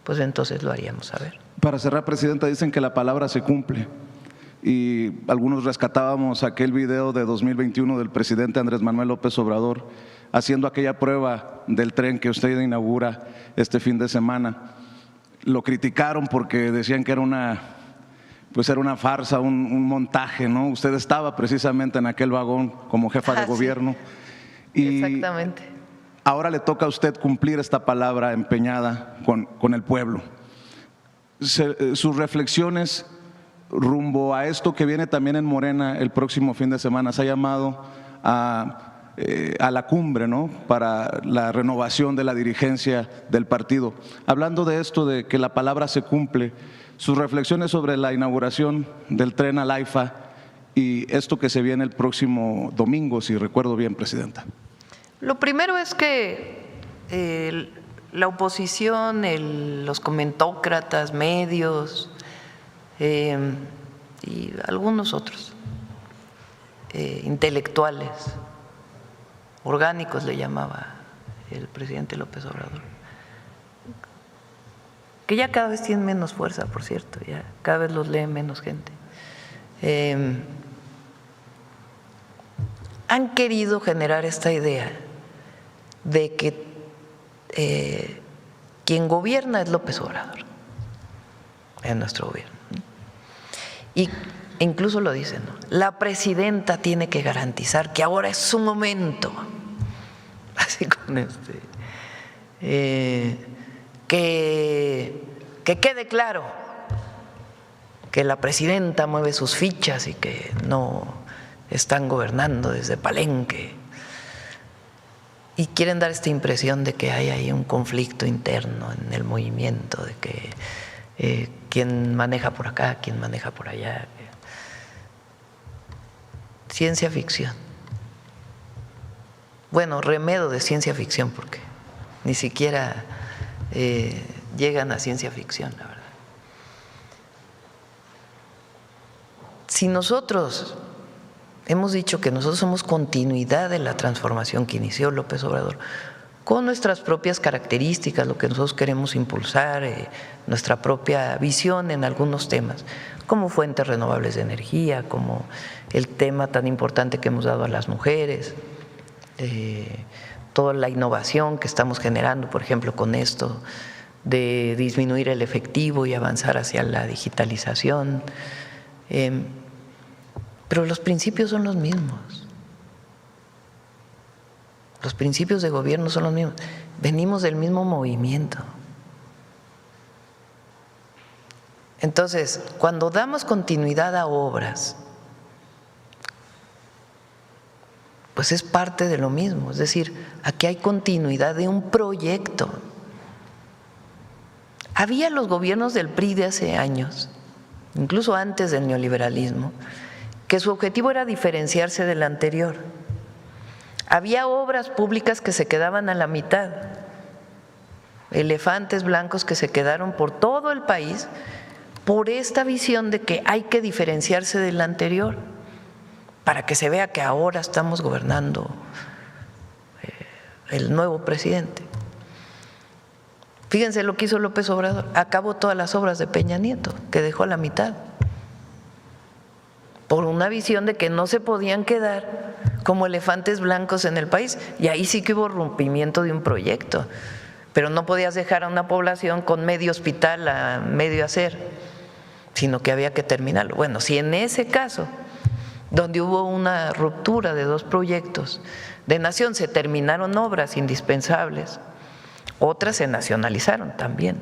pues entonces lo haríamos saber. Para cerrar, Presidenta, dicen que la palabra se cumple y algunos rescatábamos aquel video de 2021 del presidente Andrés Manuel López Obrador haciendo aquella prueba del tren que usted inaugura este fin de semana. Lo criticaron porque decían que era una farsa, un montaje, ¿no? Usted estaba precisamente en aquel vagón como jefa de gobierno. Y exactamente. Ahora le toca a usted cumplir esta palabra empeñada con el pueblo. Sus reflexiones rumbo a esto que viene también en Morena el próximo fin de semana, se ha llamado a la cumbre, ¿no?, para la renovación de la dirigencia del partido. Hablando de esto, de que la palabra se cumple, sus reflexiones sobre la inauguración del tren al AIFA y esto que se viene el próximo domingo, si recuerdo bien, Presidenta. Lo primero es que la oposición, los comentócratas, medios y algunos otros intelectuales, orgánicos le llamaba el presidente López Obrador, que ya cada vez tienen menos fuerza, por cierto, ya cada vez los lee menos gente. Han querido generar esta idea de que quien gobierna es López Obrador en nuestro gobierno. Y incluso lo dicen, ¿no?, la presidenta tiene que garantizar que ahora es su momento. Así con que quede claro que la presidenta mueve sus fichas y que no están gobernando desde Palenque. Y quieren dar esta impresión de que hay ahí un conflicto interno en el movimiento, de que quién maneja por acá, quién maneja por allá. Ciencia ficción. Bueno, remedo de ciencia ficción, porque ni siquiera llegan a ciencia ficción, la verdad. Si nosotros hemos dicho que nosotros somos continuidad de la transformación que inició López Obrador, con nuestras propias características, lo que nosotros queremos impulsar, nuestra propia visión en algunos temas, como fuentes renovables de energía, como el tema tan importante que hemos dado a las mujeres, toda la innovación que estamos generando, por ejemplo, con esto de disminuir el efectivo y avanzar hacia la digitalización. Pero los principios son los mismos. Los principios de gobierno son los mismos. Venimos del mismo movimiento. Entonces, cuando damos continuidad a obras, pues es parte de lo mismo. Es decir, aquí hay continuidad de un proyecto. Había los gobiernos del PRI de hace años, incluso antes del neoliberalismo, que su objetivo era diferenciarse del anterior. Había obras públicas que se quedaban a la mitad, elefantes blancos que se quedaron por todo el país por esta visión de que hay que diferenciarse del anterior para que se vea que ahora estamos gobernando el nuevo presidente. Fíjense lo que hizo López Obrador, acabó todas las obras de Peña Nieto, que dejó a la mitad, por una visión de que no se podían quedar como elefantes blancos en el país, y ahí sí que hubo rompimiento de un proyecto, pero no podías dejar a una población con medio hospital a medio hacer, sino que había que terminarlo. Bueno, si en ese caso, donde hubo una ruptura de dos proyectos de nación, se terminaron obras indispensables, otras se nacionalizaron también,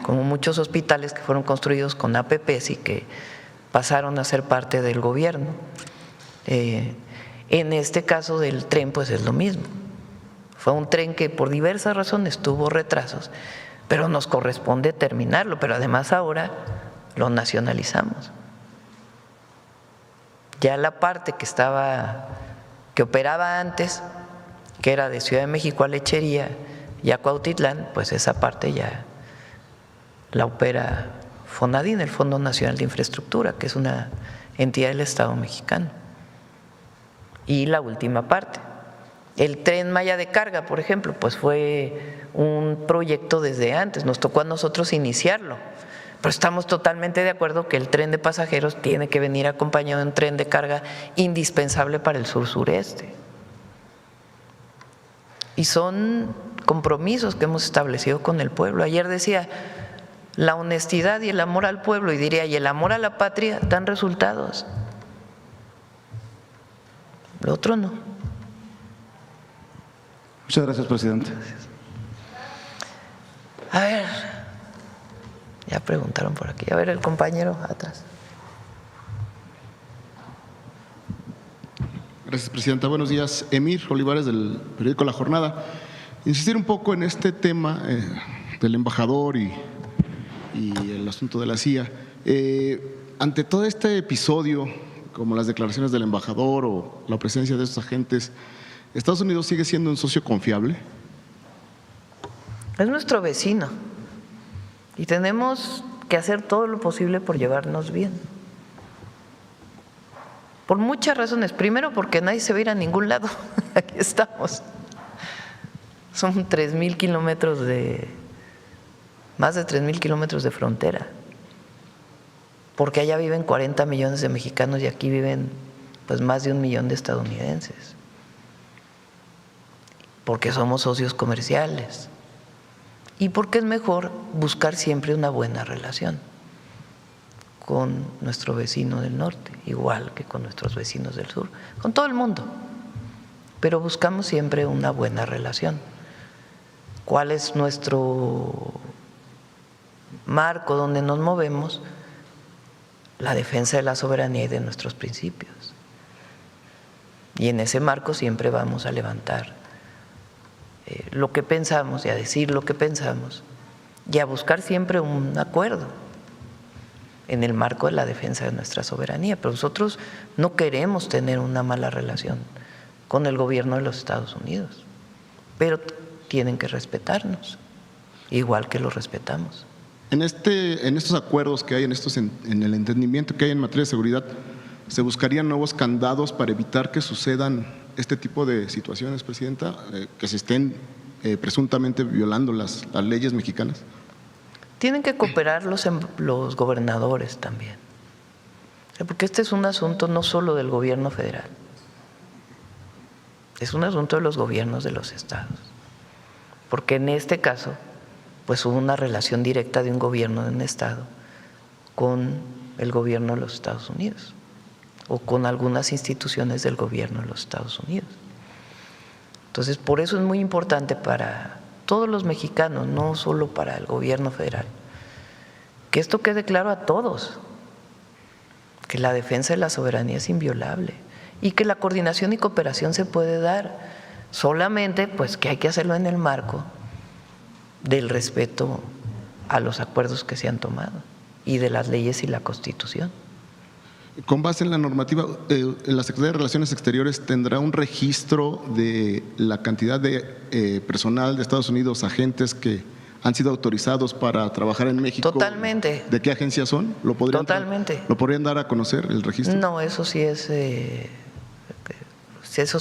como muchos hospitales que fueron construidos con APPs y que pasaron a ser parte del gobierno. En este caso del tren, pues es lo mismo. Fue un tren que por diversas razones tuvo retrasos, pero nos corresponde terminarlo, pero además ahora lo nacionalizamos. Ya la parte que operaba antes, que era de Ciudad de México a Lechería y a Cuautitlán, pues esa parte ya la opera FONADIN, el Fondo Nacional de Infraestructura, que es una entidad del Estado mexicano. Y la última parte, el Tren Maya de carga, por ejemplo, pues fue un proyecto desde antes, nos tocó a nosotros iniciarlo, pero estamos totalmente de acuerdo que el tren de pasajeros tiene que venir acompañado de un tren de carga indispensable para el sur-sureste. Y son compromisos que hemos establecido con el pueblo. Ayer decía, la honestidad y el amor al pueblo, y diría, y el amor a la patria dan resultados. Lo otro no. Muchas gracias, presidente. A ver, ya preguntaron por aquí. A ver, el compañero atrás. Gracias, presidenta. Buenos días. Emir Olivares, del periódico La Jornada. Insistir un poco en este tema del embajador y el asunto de la CIA. Ante todo este episodio, como las declaraciones del embajador o la presencia de estos agentes, ¿Estados Unidos sigue siendo un socio confiable? Es nuestro vecino y tenemos que hacer todo lo posible por llevarnos bien. Por muchas razones. Primero, porque nadie se va a ir a ningún lado. Aquí estamos. Son 3,000 kilómetros más de 3,000 kilómetros de frontera. Porque allá viven 40 millones de mexicanos y aquí viven pues más de 1 millón de estadounidenses. Porque somos socios comerciales. Y porque es mejor buscar siempre una buena relación con nuestro vecino del norte, igual que con nuestros vecinos del sur, con todo el mundo. Pero buscamos siempre una buena relación. ¿Cuál es nuestro marco donde nos movemos? La defensa de la soberanía y de nuestros principios. Y en ese marco siempre vamos a levantar lo que pensamos y a decir lo que pensamos y a buscar siempre un acuerdo en el marco de la defensa de nuestra soberanía. Pero nosotros no queremos tener una mala relación con el gobierno de los Estados Unidos, pero tienen que respetarnos, igual que lo respetamos. En estos acuerdos que hay, en el entendimiento que hay en materia de seguridad, ¿se buscarían nuevos candados para evitar que sucedan este tipo de situaciones, presidenta, que se estén presuntamente violando las leyes mexicanas? Tienen que cooperar los gobernadores también, porque este es un asunto no solo del gobierno federal, es un asunto de los gobiernos de los estados, porque en este caso pues hubo una relación directa de un gobierno de un estado con el gobierno de los Estados Unidos o con algunas instituciones del gobierno de los Estados Unidos. Entonces, por eso es muy importante para todos los mexicanos, no solo para el gobierno federal, que esto quede claro a todos, que la defensa de la soberanía es inviolable y que la coordinación y cooperación se puede dar, solamente pues que hay que hacerlo en el marco del respeto a los acuerdos que se han tomado y de las leyes y la Constitución. Con base en la normativa, la Secretaría de Relaciones Exteriores tendrá un registro de la cantidad de personal de Estados Unidos, agentes que han sido autorizados para trabajar en México. Totalmente. ¿De qué agencia son? Totalmente. ¿Lo podrían dar a conocer el registro? No, eso sí es, eso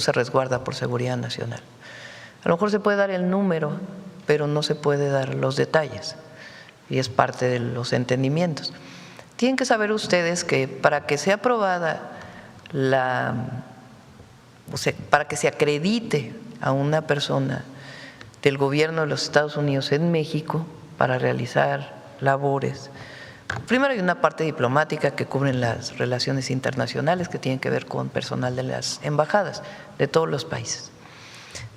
se resguarda por seguridad nacional. A lo mejor se puede dar el número, pero no se puede dar los detalles y es parte de los entendimientos. Tienen que saber ustedes que para que sea aprobada para que se acredite a una persona del gobierno de los Estados Unidos en México para realizar labores, primero hay una parte diplomática que cubren las relaciones internacionales que tienen que ver con personal de las embajadas de todos los países.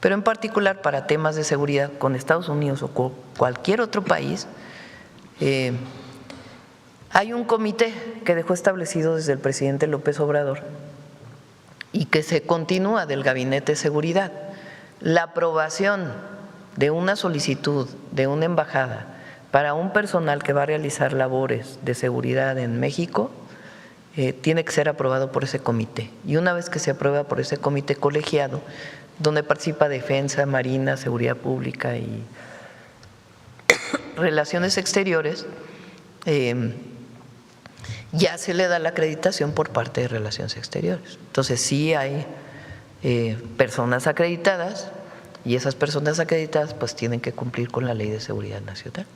Pero en particular para temas de seguridad con Estados Unidos o con cualquier otro país, hay un comité que dejó establecido desde el presidente López Obrador y que se continúa del Gabinete de Seguridad. La aprobación de una solicitud de una embajada para un personal que va a realizar labores de seguridad en México tiene que ser aprobado por ese comité. Y una vez que se aprueba por ese comité colegiado, donde participa Defensa, Marina, Seguridad Pública y Relaciones Exteriores, ya se le da la acreditación por parte de Relaciones Exteriores. Entonces sí hay personas acreditadas y esas personas acreditadas pues tienen que cumplir con la Ley de Seguridad Nacional.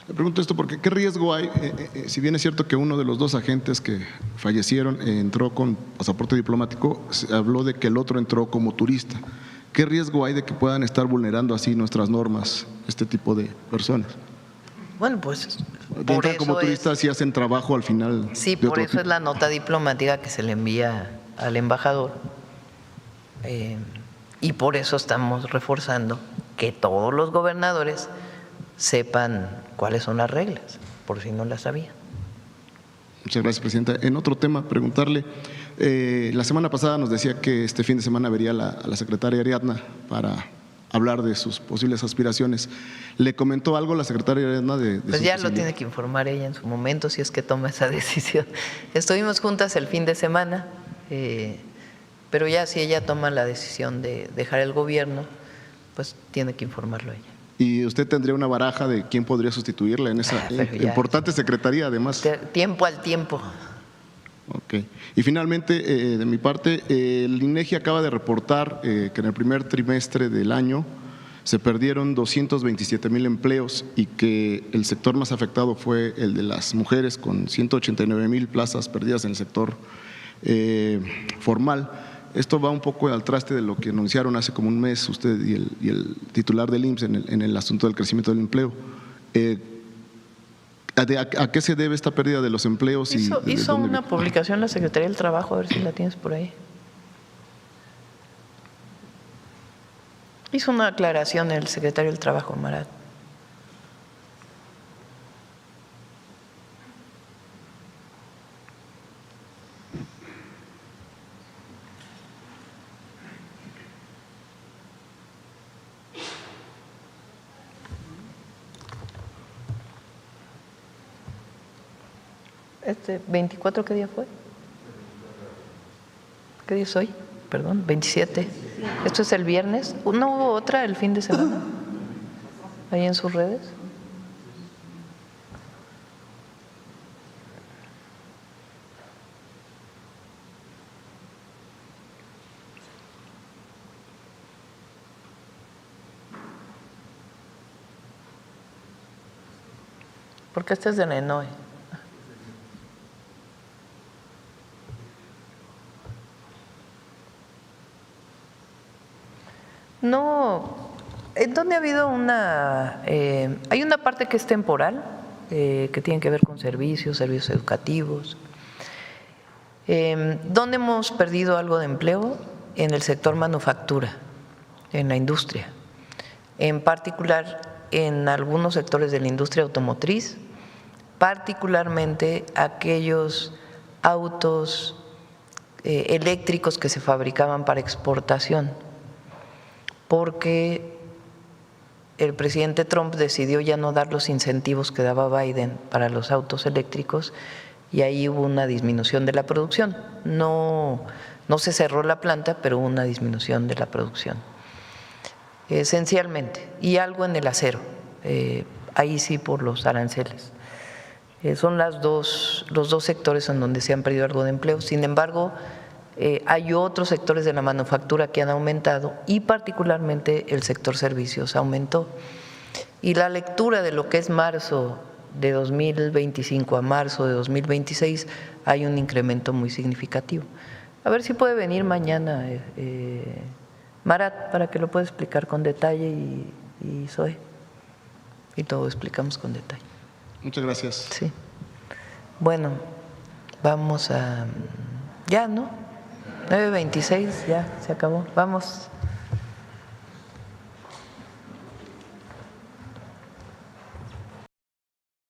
Le pregunto esto porque ¿qué riesgo hay? Si bien es cierto que uno de los 2 agentes que fallecieron entró con pasaporte diplomático, se habló de que el otro entró como turista. ¿Qué riesgo hay de que puedan estar vulnerando así nuestras normas este tipo de personas? Bueno, pues Entran como turistas y hacen trabajo al final. Sí, por eso es la nota diplomática que se le envía al embajador y por eso estamos reforzando que todos los gobernadores sepan cuáles son las reglas, por si no las sabían. Muchas gracias, presidenta. En otro tema, preguntarle, la semana pasada nos decía que este fin de semana vería a la secretaria Ariadna para hablar de sus posibles aspiraciones. ¿Le comentó algo la secretaria Ariadna de Pues ya lo tiene que informar ella en su momento si es que toma esa decisión. Estuvimos juntas el fin de semana, pero ya si ella toma la decisión de dejar el gobierno, pues tiene que informarlo ella. ¿Y usted tendría una baraja de quién podría sustituirla en esa importante secretaría, además? Tiempo al tiempo. Ok. Y finalmente, de mi parte, el INEGI acaba de reportar que en el primer trimestre del año se perdieron 227,000 empleos y que el sector más afectado fue el de las mujeres, con 189,000 plazas perdidas en el sector formal. Esto va un poco al traste de lo que anunciaron hace como un mes usted y el titular del IMSS en el asunto del crecimiento del empleo. ¿A qué se debe esta pérdida de los empleos? Hizo una publicación la Secretaría del Trabajo, a ver si la tienes por ahí. Hizo una aclaración el secretario del Trabajo, Marat. ¿24 qué día fue? ¿Qué día es hoy? Perdón, 27. ¿Esto es el viernes? ¿No hubo otra el fin de semana? ¿Ahí en sus redes? Porque este es de Nenoe. No, en donde ha habido hay una parte que es temporal, que tiene que ver con servicios educativos. ¿Dónde hemos perdido algo de empleo? En el sector manufactura, en la industria, en particular en algunos sectores de la industria automotriz, particularmente aquellos autos eléctricos que se fabricaban para exportación, porque el presidente Trump decidió ya no dar los incentivos que daba Biden para los autos eléctricos y ahí hubo una disminución de la producción. No se cerró la planta, pero hubo una disminución de la producción, esencialmente, y algo en el acero, ahí sí por los aranceles. Son los dos sectores en donde se han perdido algo de empleo. Sin embargo, hay otros sectores de la manufactura que han aumentado y particularmente el sector servicios aumentó. Y la lectura de lo que es marzo de 2025 a marzo de 2026 hay un incremento muy significativo. A ver si puede venir mañana Marat para que lo pueda explicar con detalle y Zoe. Y todo explicamos con detalle. Muchas gracias. Sí. Bueno, vamos a… Ya, ¿no? 9:26, ya se acabó. Vamos.